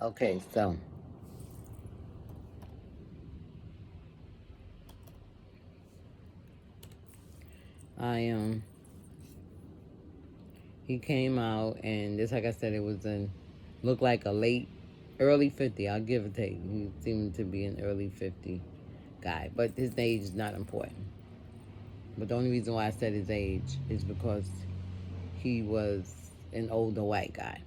Okay, so I he came out and just like I said, it was looked like a early 50. I'll give it to you. He seemed to be an early 50 guy, but his age is not important. But the only reason why I said his age is because he was an older white guy.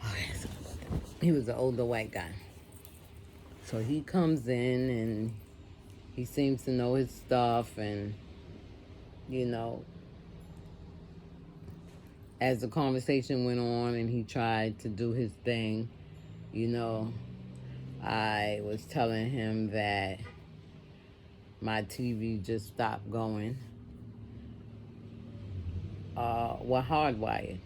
Okay, so he was an older white guy. So he comes in and he seems to know his stuff, and you know, as the conversation went on and he tried to do his thing, you know, I was telling him that my TV just stopped going. We're hardwired.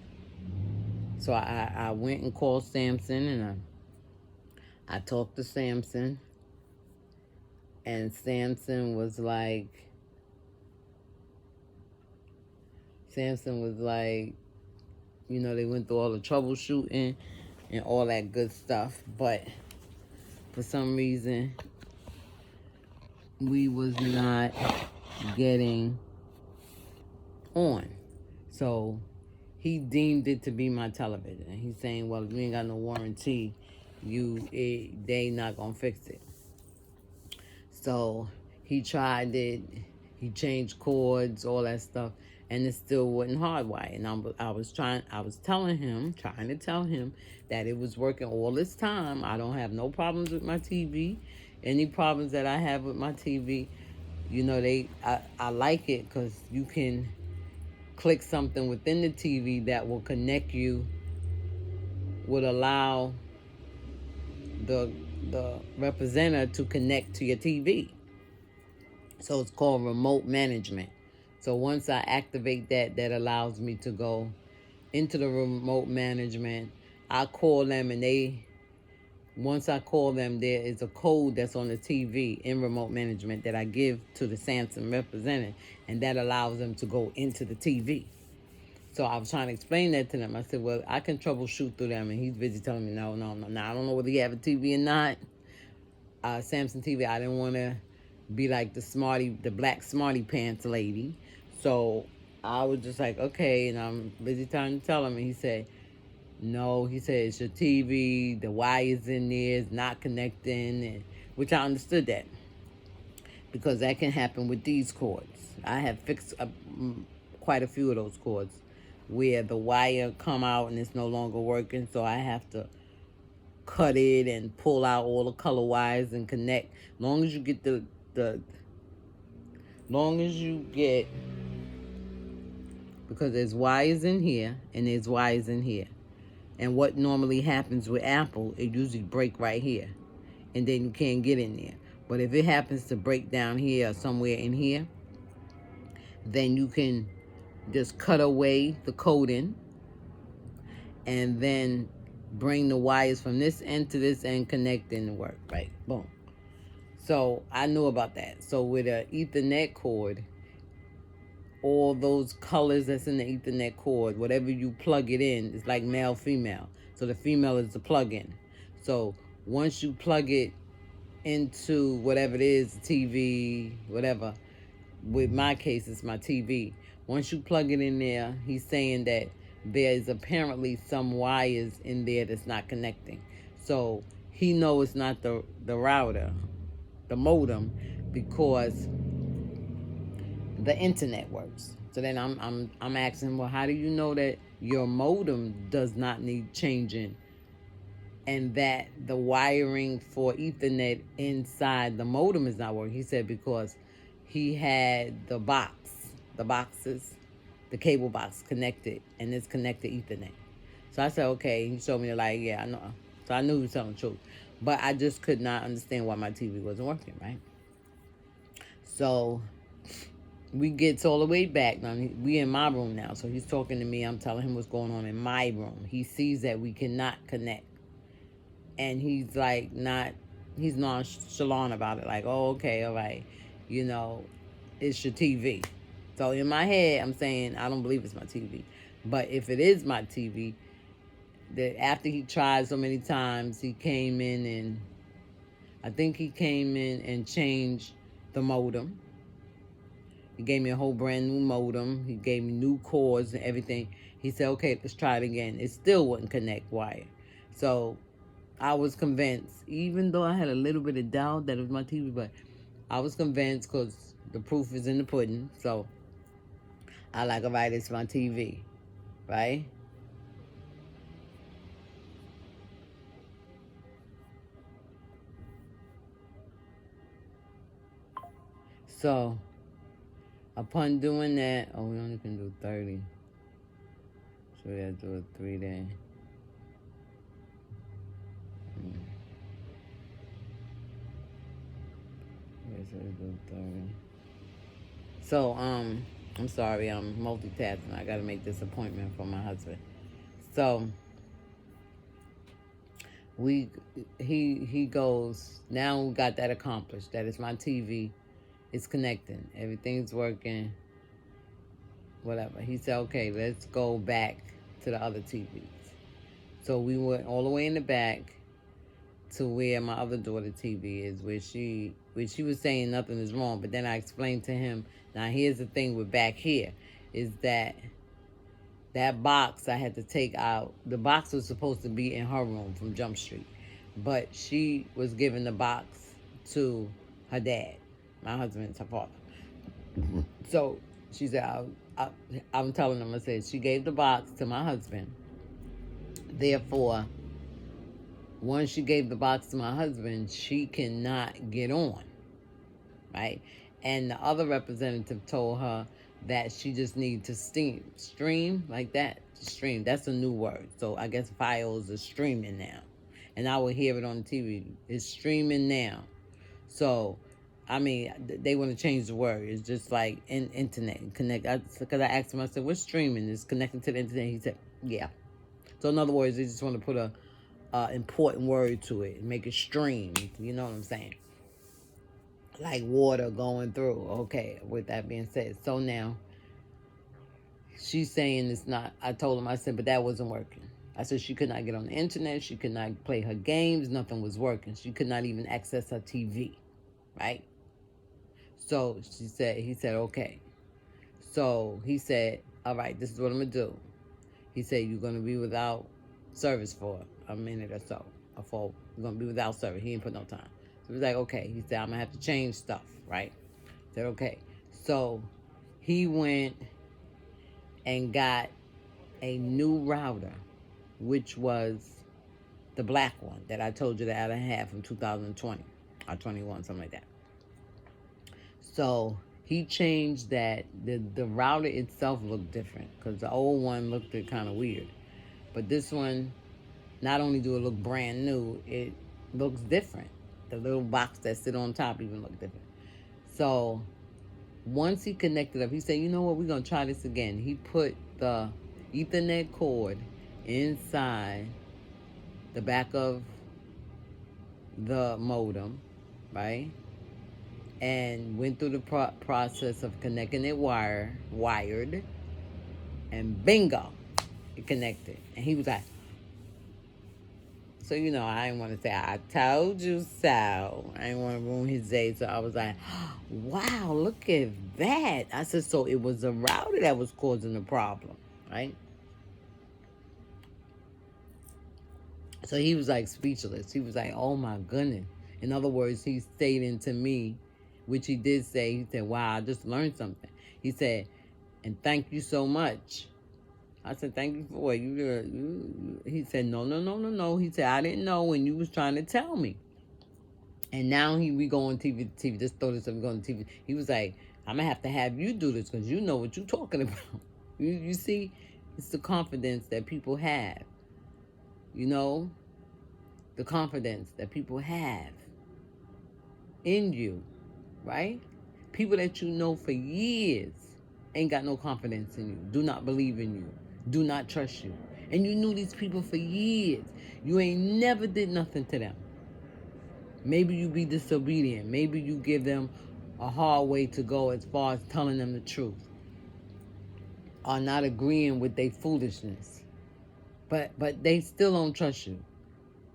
So I went and called Samson, and I talked to Samson, and Samson was like, you know, they went through all the troubleshooting and all that good stuff, but for some reason, we was not getting on. So he deemed it to be my television. He's saying, well, if you ain't got no warranty, they not gonna fix it. So he tried it. He changed cords, all that stuff, and it still wasn't hardwired. And I was trying to tell him that it was working all this time. I don't have no problems with my TV. Any problems that I have with my TV, you know, I like it because you can click something within the TV that will connect you, would allow the representative to connect to your TV. So it's called remote management. So once I activate that, that allows me to go into the remote management. I call them, and once I call them, there is a code that's on the TV in remote management that I give to the Samsung representative, and that allows them to go into the TV. So I was trying to explain that to them. I said, well, I can troubleshoot through them. And he's busy telling me, no. Now, I don't know whether he have a TV or not. Samsung TV, I didn't want to be like the black smarty pants lady. So I was just like, okay. And I'm busy trying to tell him. And he said, no. He said, it's your TV. The wire's in there. It's not connecting. Which I understood that. Because that can happen with these cords. I have fixed quite a few of those cords where the wire come out and it's no longer working, so I have to cut it and pull out all the color wires and connect. Long as you get because there's wires in here and there's wires in here. And what normally happens with Apple, it usually break right here, and then you can't get in there. But if it happens to break down here or somewhere in here, then you can just cut away the coding and then bring the wires from this end to this end, connect and work, right? Boom. So I knew about that. So with an Ethernet cord, all those colors that's in the Ethernet cord, whatever you plug it in, it's like male, female. So the female is the plug-in. So once you plug it into whatever it is, TV, whatever, with my case, it's my TV. Once you plug it in there, he's saying that there's apparently some wires in there that's not connecting. So he knows it's not the router, the modem, because the internet works. So then I'm asking, well, how do you know that your modem does not need changing, and that the wiring for Ethernet inside the modem is not working? He said because he had the boxes, the cable box connected, and it's connected Ethernet. So I said, okay. He showed me the light. Yeah, I know. So I knew he was telling the truth. But I just could not understand why my TV wasn't working, right? So we gets all the way back. Now, we in my room now, so he's talking to me. I'm telling him what's going on in my room. He sees that we cannot connect. And he's like, he's nonchalant about it. Like, oh, okay, all right. You know, it's your TV. So in my head, I'm saying, I don't believe it's my TV. But if it is my TV, that after he tried so many times, he came in and I think he came in and changed the modem. He gave me a whole brand new modem. He gave me new cords and everything. He said, okay, let's try it again. It still wouldn't connect wire. So I was convinced, even though I had a little bit of doubt that it was my TV, but I was convinced because the proof is in the pudding. So I like, all right, it's my TV, right? So upon doing that, oh, we only can do 30. So we have to do a 3-day. Okay, so we do 30. So, I'm sorry, I'm multitasking. I gotta make this appointment for my husband. So he goes, now we got that accomplished. That is my TV. It's connecting. Everything's working. Whatever. He said, okay, let's go back to the other TVs. So we went all the way in the back to where my other daughter TV is, where she was saying nothing is wrong. But then I explained to him, now here's the thing with back here, is that box I had to take out. The box was supposed to be in her room from Jump Street, but she was giving the box to her dad, my husband's her father. So she said, I'm telling them, I said, she gave the box to my husband. Therefore, once she gave the box to my husband, she cannot get on, right? And the other representative told her that she just needs to stream like that. Stream. That's a new word. So I guess Fios is streaming now, and I will hear it on TV. It's streaming now. So, I mean, they want to change the word. It's just like internet connect. Because I asked him, I said, "What's streaming? Is connecting to the internet?" He said, "Yeah." So in other words, they just want to put a important word to it, make it stream. You know what I'm saying? Like water going through. Okay, with that being said, so now she's saying it's not. I told him, I said, but that wasn't working. I said she could not get on the internet. She could not play her games. Nothing was working. She could not even access her TV, right? So he said, okay. So he said, all right, this is what I'm going to do. He said, you're going to be without service for a minute or so. You're going to be without service. He didn't put no time. So he's like, okay. He said, I'm going to have to change stuff, right? I said, okay. So he went and got a new router, which was the black one that I told you that I had from 2020 or 21, something like that. So he changed that. The router itself looked different because the old one looked kind of weird. But this one, not only do it look brand new, it looks different. The little box that sit on top even look different. So once he connected up, he said, you know what, we're going to try this again. He put the Ethernet cord inside the back of the modem, right? And went through the process of connecting it wired, and bingo, it connected. And he was like, so, you know, I didn't want to say, I told you so. I didn't want to ruin his day. So I was like, wow, look at that. I said, so it was the router that was causing the problem, right? So he was like speechless. He was like, oh my goodness. In other words, he's stating to me, which he did say, he said, wow, I just learned something. He said, and thank you so much. I said, thank you for what? He said, no. He said, I didn't know when you was trying to tell me. And now we go on TV. Just throw this up, we go on TV. He was like, I'm going to have you do this because you know what you're talking about. You see, it's the confidence that people have. You know, the confidence that people have in you, right? People that you know for years ain't got no confidence in you, do not believe in you, do not trust you. And you knew these people for years. You ain't never did nothing to them. Maybe you be disobedient. Maybe you give them a hard way to go as far as telling them the truth, or not agreeing with their foolishness. But they still don't trust you.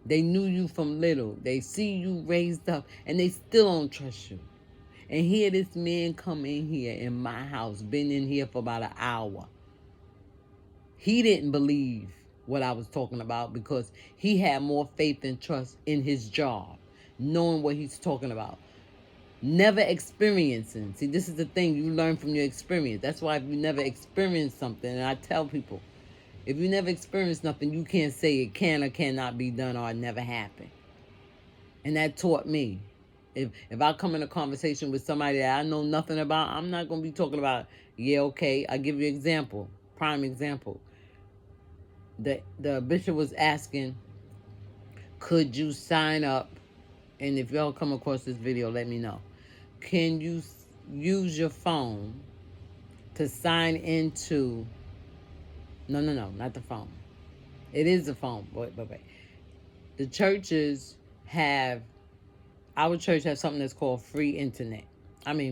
They knew you from little. They see you raised up, and they still don't trust you. And here this man come in here in my house, been in here for about an hour. He didn't believe what I was talking about because he had more faith and trust in his job, knowing what he's talking about. Never experiencing. See, this is the thing. You learn from your experience. That's why if you never experienced something, and I tell people, if you never experienced nothing, you can't say it can or cannot be done or it never happened. And that taught me. If I come in a conversation with somebody that I know nothing about, I'm not going to be talking about, yeah, okay. I'll give you an example. Prime example. The bishop was asking, could you sign up? And if y'all come across this video, let me know. Can you use your phone to sign into... No, not the phone. It is the phone. Wait. The churches have... Our church has something that's called free internet.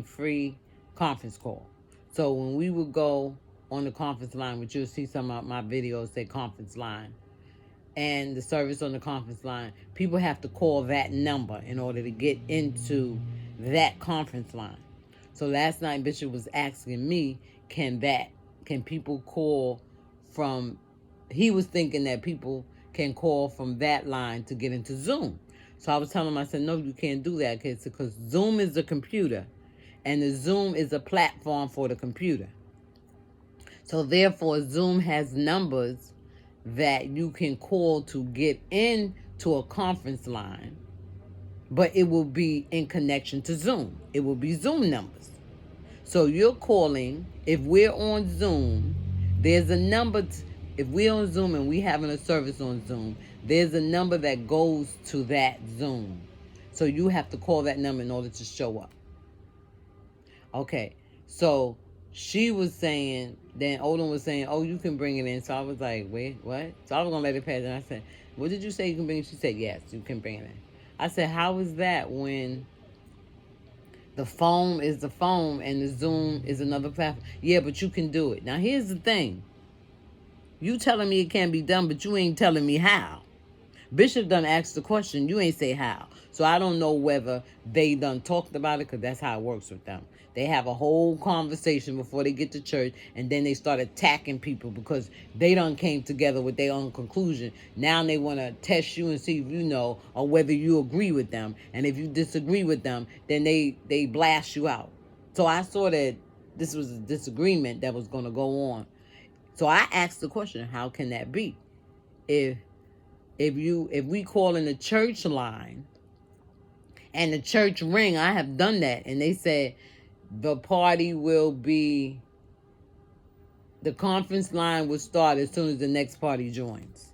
Free conference call. So when we would go on the conference line, which you'll see some of my videos say conference line, and the service on the conference line, people have to call that number in order to get into that conference line. So last night Bishop was asking me, can people call from... He was thinking that people can call from that line to get into Zoom. So I was telling him, I said, no, you can't do that because Zoom is a computer and the Zoom is a platform for the computer. So therefore, Zoom has numbers that you can call to get into a conference line, but it will be in connection to Zoom. It will be Zoom numbers. So you're calling, if we're on Zoom, there's a number... If we're on Zoom and we having a service on Zoom, there's a number that goes to that Zoom. So you have to call that number in order to show up. Okay, so she was saying, then Odin was saying, oh, you can bring it in. So I was like, wait, what? So I was going to let it pass. And I said, what did you say you can bring it? She said, yes, you can bring it in. I said, how is that when the phone is the phone and the Zoom is another platform? Yeah, but you can do it. Now, here's the thing. You telling me it can't be done, but you ain't telling me how. Bishop done asked the question. You ain't say how. So I don't know whether they done talked about it, because that's how it works with them. They have a whole conversation before they get to church, and then they start attacking people because they done came together with their own conclusion. Now they want to test you and see if you know or whether you agree with them. And if you disagree with them, then they blast you out. So I saw that this was a disagreement that was going to go on. So I asked the question, how can that be? If we call in the church line and the church ring, I have done that, and they said the party will be, the conference line will start as soon as the next party joins.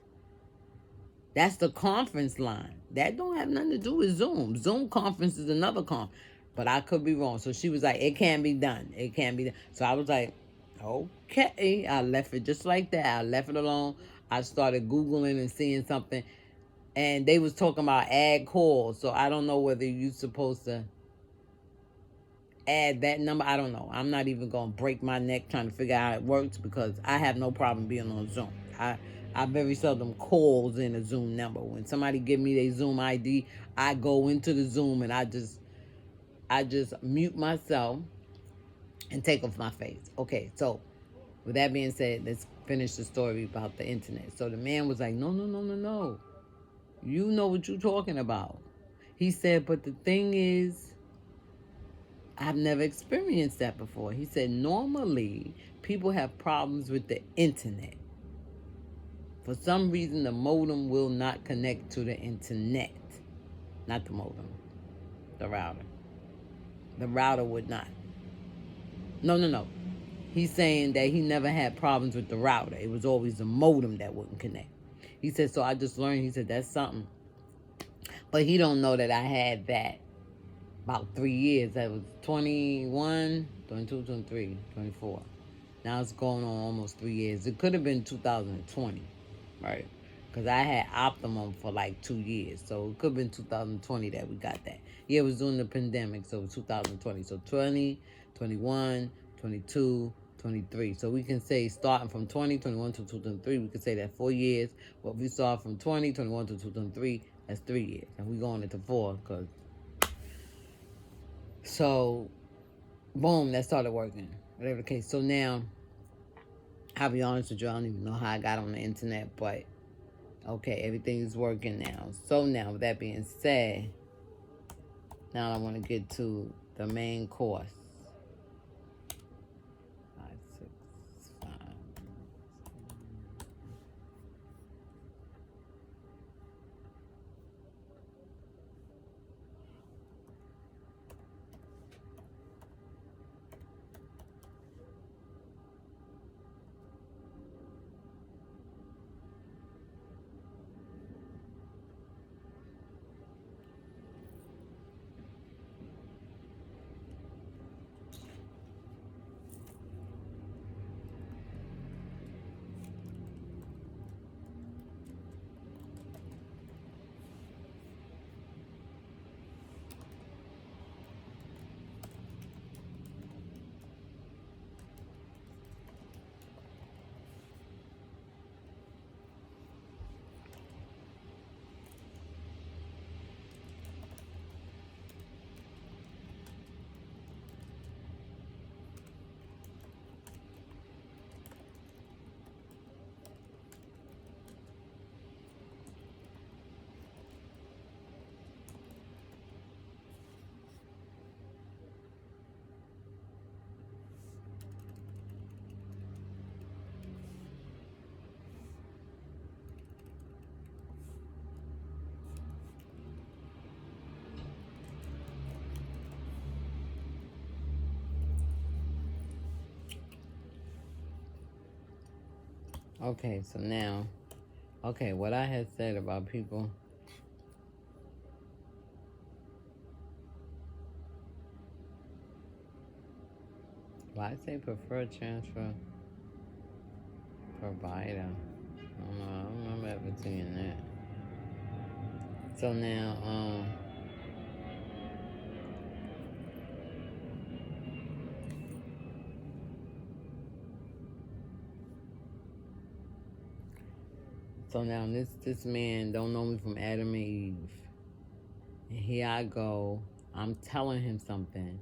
That's the conference line. That don't have nothing to do with Zoom. Zoom conference is another conference. But I could be wrong. So she was like, it can't be done. It can't be done. So I was like, okay. I left it just like that. I left it alone. I started Googling and seeing something. And they was talking about add calls. So I don't know whether you're supposed to add that number. I don't know. I'm not even going to break my neck trying to figure out how it works, because I have no problem being on Zoom. I very seldom calls in a Zoom number. When somebody give me their Zoom ID, I go into the Zoom and I just mute myself and take off my face. Okay, so with that being said, let's finish the story about the internet. So the man was like, no. You know what you're talking about. He said, but the thing is, I've never experienced that before. He said, normally, people have problems with the internet. For some reason, the modem will not connect to the internet. Not the modem, the router. The router would not. No. He's saying that he never had problems with the router. It was always the modem that wouldn't connect. He said, so I just learned, he said, that's something. But he don't know that I had that about 3 years. That was 21, 22, 23, 24. Now it's going on almost 3 years. It could have been 2020, right? Because I had Optimum for like 2 years. So it could have been 2020 that we got that. Yeah, it was during the pandemic. So it was 2020. So 20, 21, 22, 23. So we can say starting from 20, 21 to 2003, we could say that 4 years. But if we start from 20, 21 to 2003, that's 3 years. And we're going into 4 because... So, boom, that started working. Whatever the case. So now, I'll be honest with you, I don't even know how I got on the internet, but okay, everything's working now. So now, with that being said, now I want to get to the main course. 5, 6, 5. Okay, so now, okay, what I had said about people, well, I say preferred transfer provider. I don't know, I don't remember ever seeing that. So now, this man don't know me from Adam and Eve. And here I go. I'm telling him something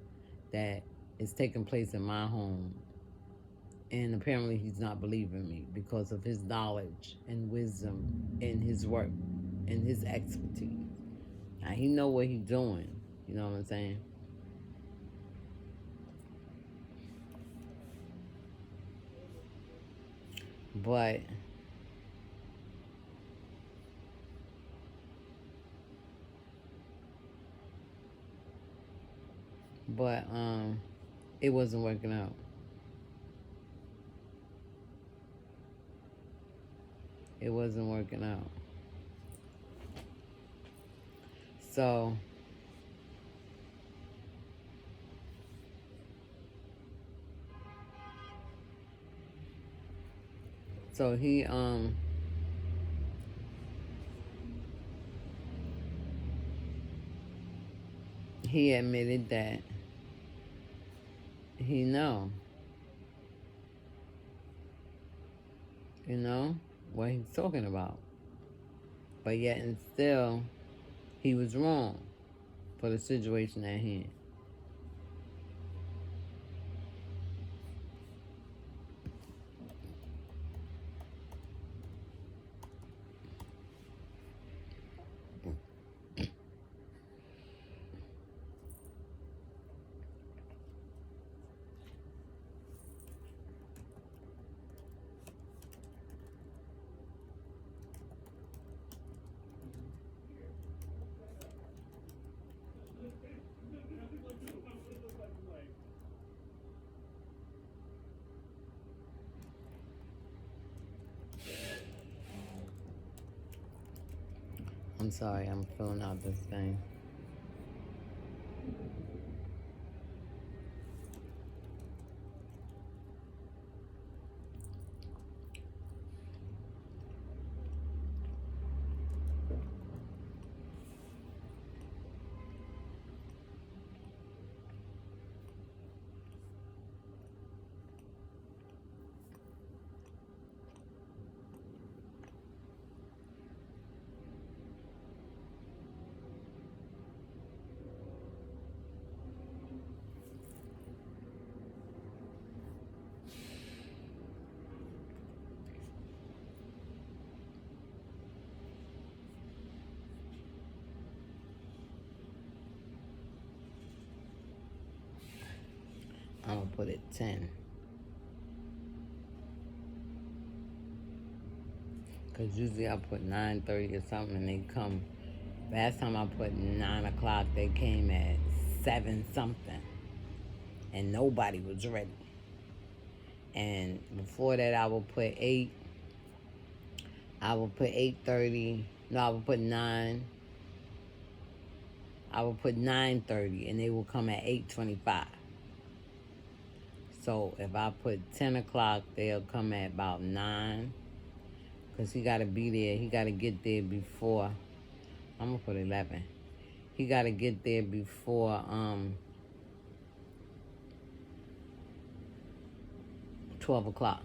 that is taking place in my home. And apparently he's not believing me because of his knowledge and wisdom in his work and his expertise. Now he know what he's doing. You know what I'm saying? But but it wasn't working out. It wasn't working out. So so he admitted that he know, you know, what he's talking about. But yet and still he was wrong for the situation at hand. I'm sorry, I'm filling out this thing. put it 10. Because usually I put 9:30 or something and they come. Last time I put 9 o'clock, they came at 7 something. And nobody was ready. And before that, I would put 8. I would put 8:30. No, I would put 9. I would put 9:30 and they will come at 8:25. So if I put 10 o'clock, they'll come at about 9. Because he got to be there. He got to get there before. I'm going to put 11. He got to get there before 12 o'clock.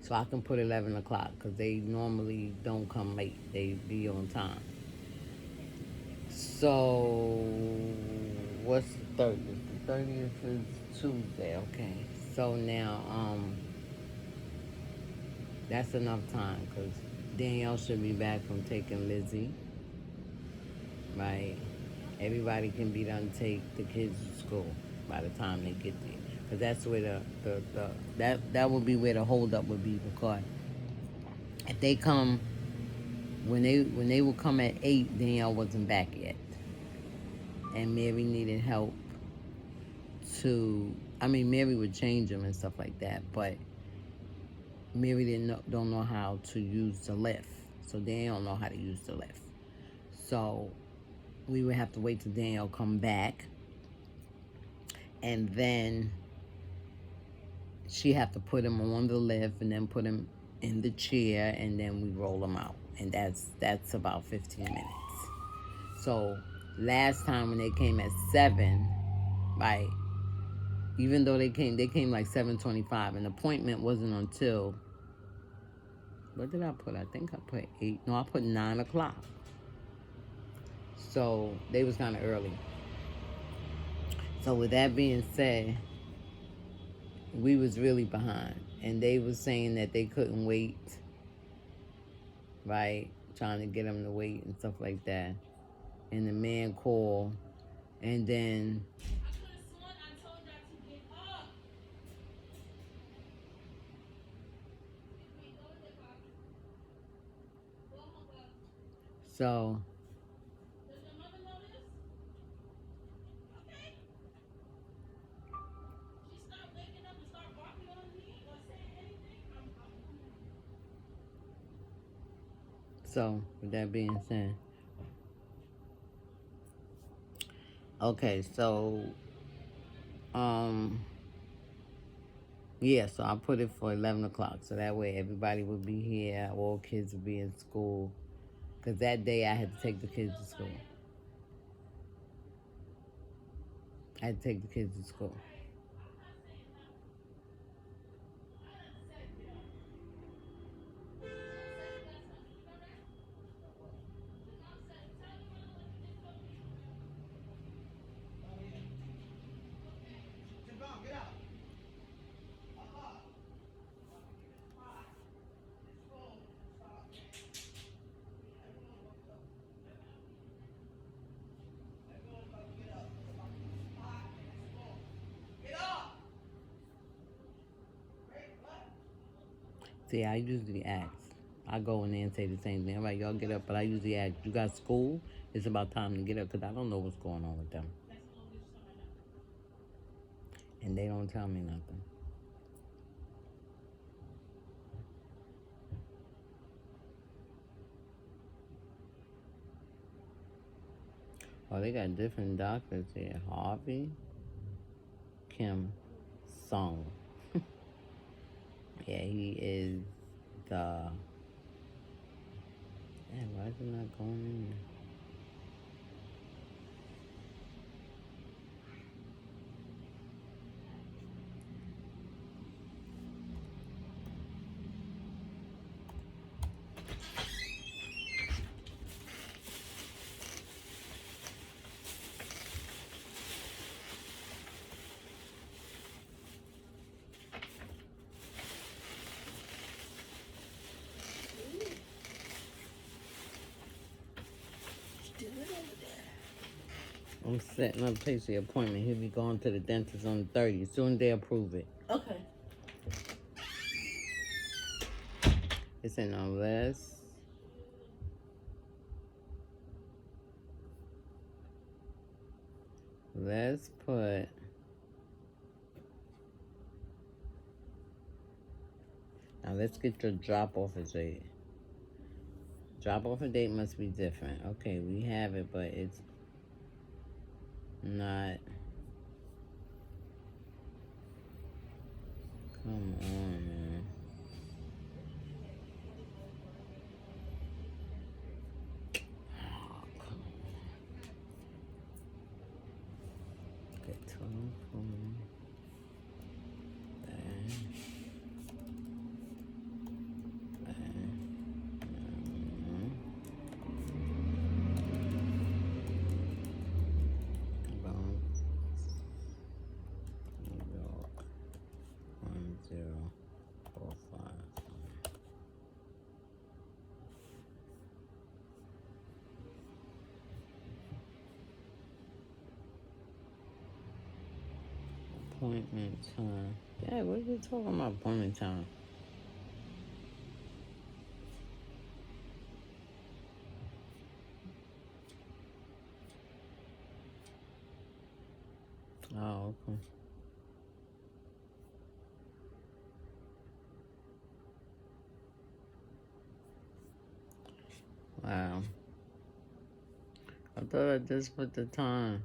So I can put 11 o'clock because they normally don't come late. They be on time. So what's the 30th? The 30th is Tuesday. Okay. So now that's enough time because Danielle should be back from taking Lizzie. Right? Everybody can be done take the kids to school by the time they get there. Because that's where that would be where the holdup would be, because if they come when they would come at 8, Danielle wasn't back yet. And Mary needed help Mary would change them and stuff like that, but Mary don't know how to use the lift. So Danielle don't know how to use the lift. So we would have to wait till Danielle come back, and then she have to put him on the lift and then put him in the chair, and then we roll him out. And that's about 15 minutes. So last time when they came at 7, right, even though they came like 7:25, and the appointment wasn't until, what did I put? I think I put 8. No, I put 9 o'clock. So they was kind of early. So with that being said, we was really behind. And they was saying that they couldn't wait, right? Trying to get them to wait and stuff like that. And the man called, and then so with that being said, okay, so yeah, so I put it for 11 o'clock, so that way everybody would be here, all kids would be in school, because that day I had to take the kids to school. I had to take the kids to school. See, I usually ask. I go in there and say the same thing. I'm like, y'all get up, but I usually ask, you got school? It's about time to get up, because I don't know what's going on with them. And they don't tell me nothing. Oh, they got different doctors here. Harvey, Kim, Song. Yeah, he is the... Damn, why is it not going in there? I'm setting up Tracy appointment. He'll be going to the dentist on the 30th. Soon as they approve it. Okay. It's in unless. Let's put. Now let's get your drop off date. Drop off date must be different. Okay, we have it, but it's not. Come on, man. Oh, come on. Get 12. Appointment time. Yeah, what are you talking about? Appointment time. Oh, okay. Wow. I thought I just put the time.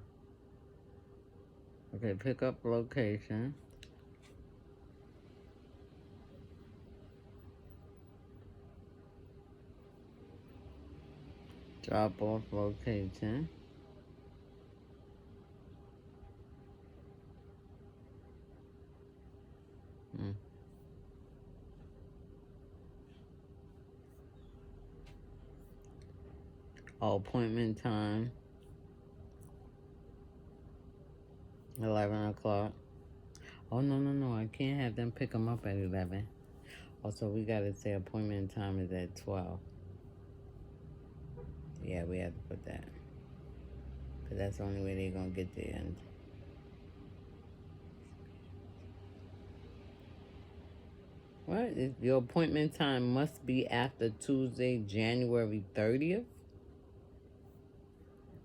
Okay, pick up location. Drop off location. Mm. Oh, appointment time. 11 o'clock. Oh, no. I can't have them pick them up at 11. Also, we got to say appointment time is at 12. Yeah, we have to put that. Because that's the only way they're going to get there. And what? Your appointment time must be after Tuesday, January 30th?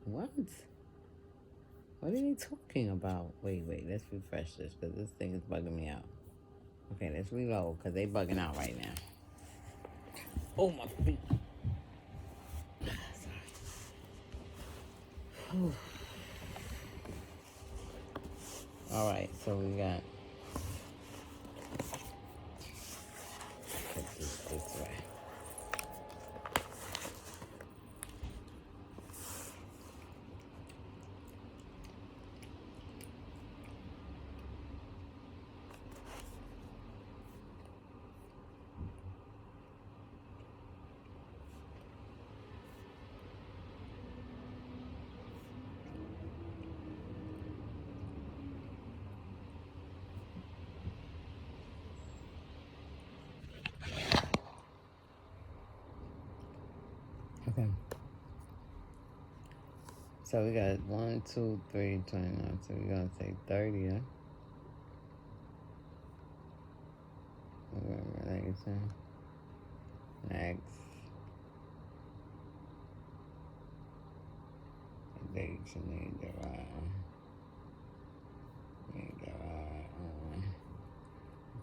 What? What are they talking about? Wait, let's refresh this because this thing is bugging me out. Okay, let's reload because they bugging out right now. Oh, my feet. Sorry. All right, so we got. Put this way. Okay. So we got 1, 2, 3, 29. So we're gonna say 30th. Relation. Next. Date you need to write. Need to write on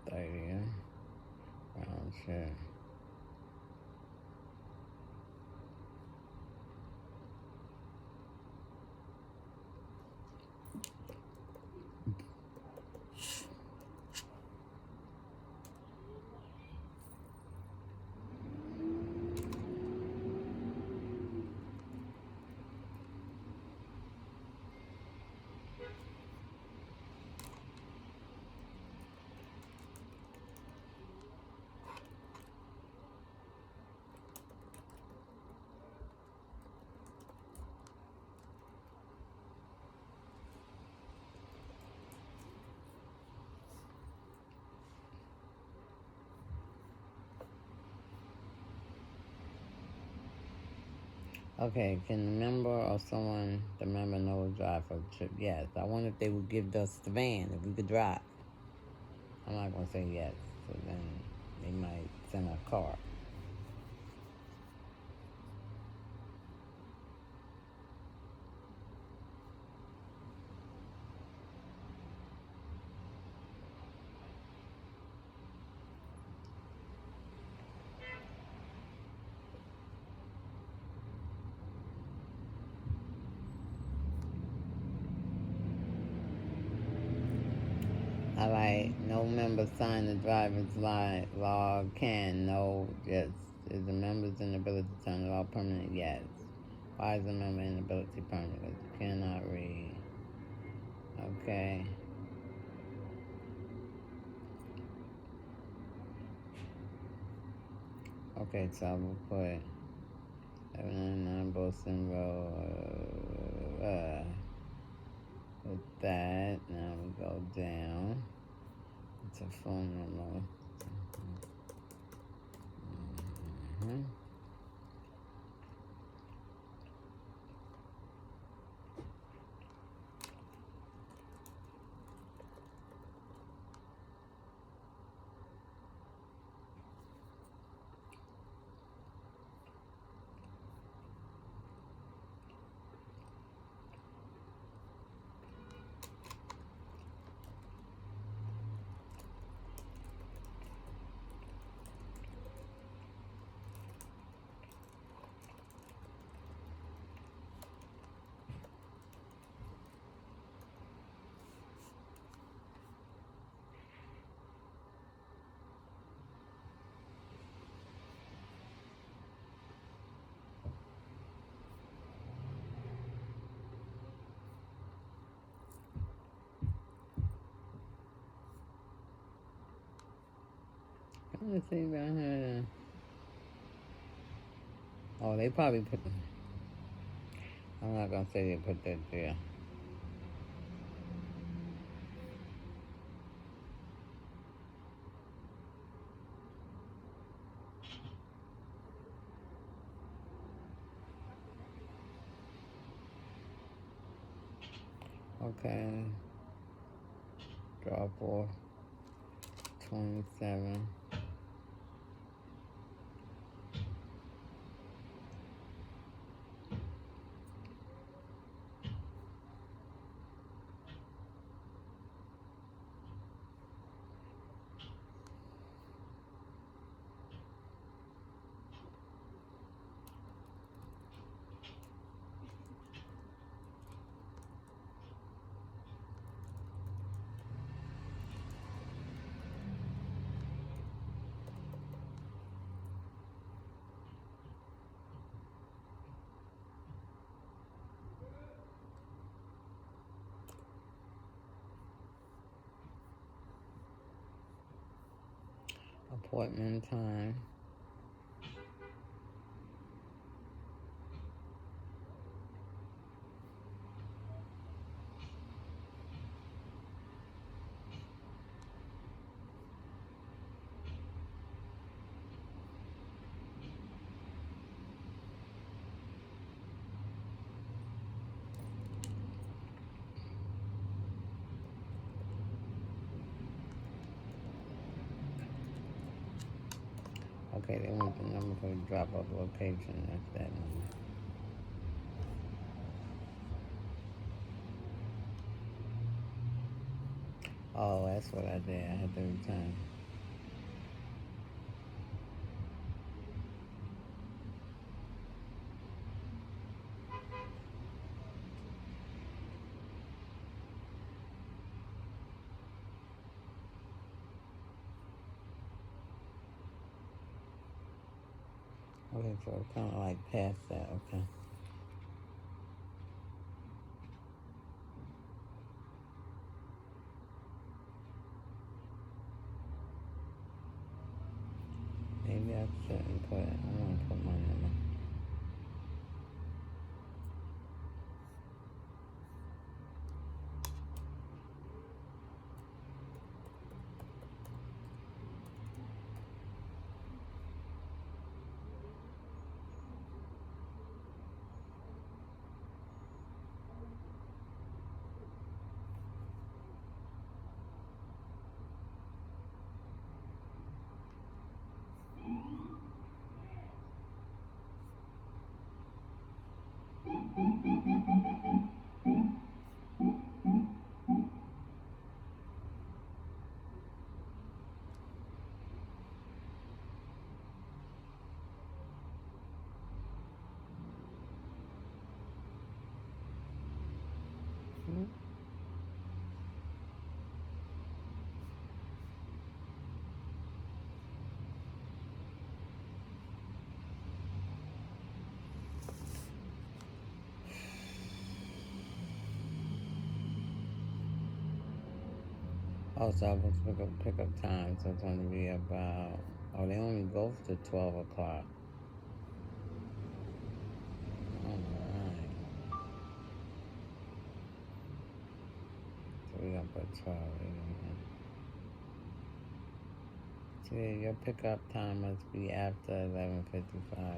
30th. Round trip. Okay, can the member or someone, the member know drive for the trip? Yes. I wonder if they would give us the van if we could drive. I'm not going to say yes. So then they might send a car. All right. No member sign the driver's log can. No. Yes. Is the member's inability to turn the law permanent? Yes. Why is the member inability permanent? Because you cannot read. Okay. Okay, so I will put 799 Boston Road. With that, now we go down. It's a phone number. Mm-hmm. Let's see about her. Oh, they probably put. I'm not gonna say they put that there. Okay. Drop off 27. Appointment time. Okay, they want the number for the drop-off location. That's that number. Oh, that's what I did. I had to return. Okay, so it's kind of like past that. Okay. Maybe I shouldn't put. I want to put my number. Oh, so I'm supposed to pick up time, so it's going to be about, oh, they only go to 12 o'clock. All right. So we're going to put 12. So your pickup time must be after 11:55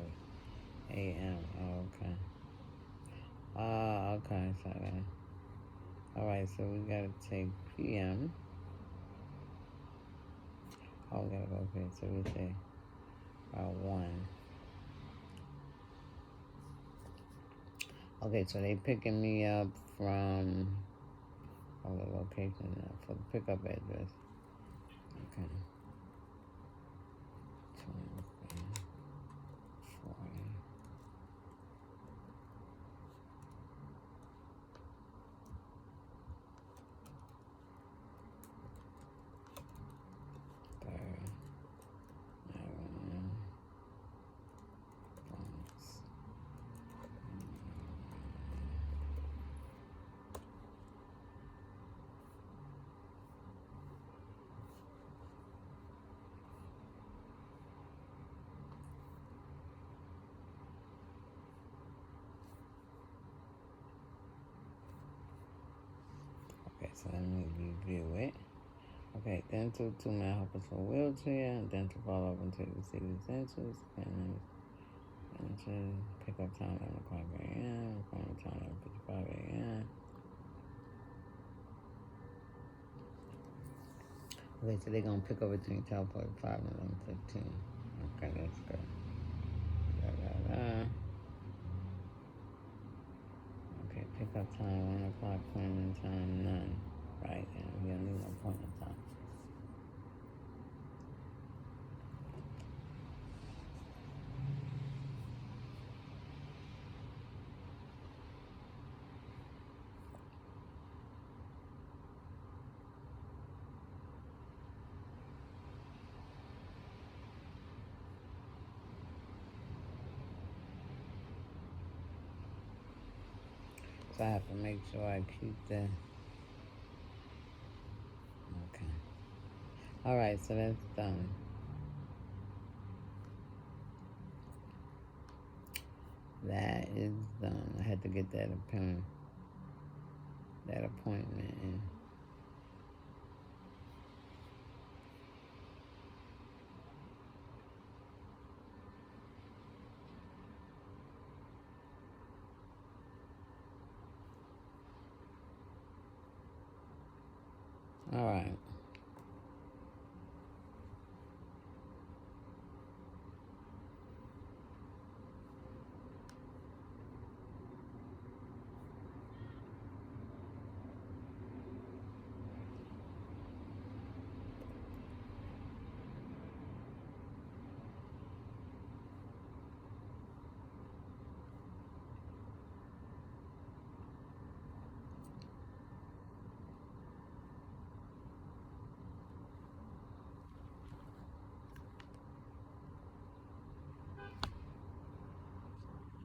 a.m. Oh, okay. Okay. So then, all right, so we got to take p.m. Oh, we got to go here. So we say 1. Okay, so they picking me up from the location for the pickup address. Okay. 23, 40. Okay, so let me review it. Okay, dental, 2-man helpers for wheelchair, dental follow up until you receive essentials, and then pick up time 11 o'clock a.m., appointment time 11:55 a.m. Okay, so they're going to pick up between 12:45 and 11:15. Okay, that's good. Okay, pick up time 1 o'clock, appointment time none. Right, and we don't need no appointment time. So I have to make sure I keep the. Okay. All right, so that's done. That is done. I had to get that appointment in.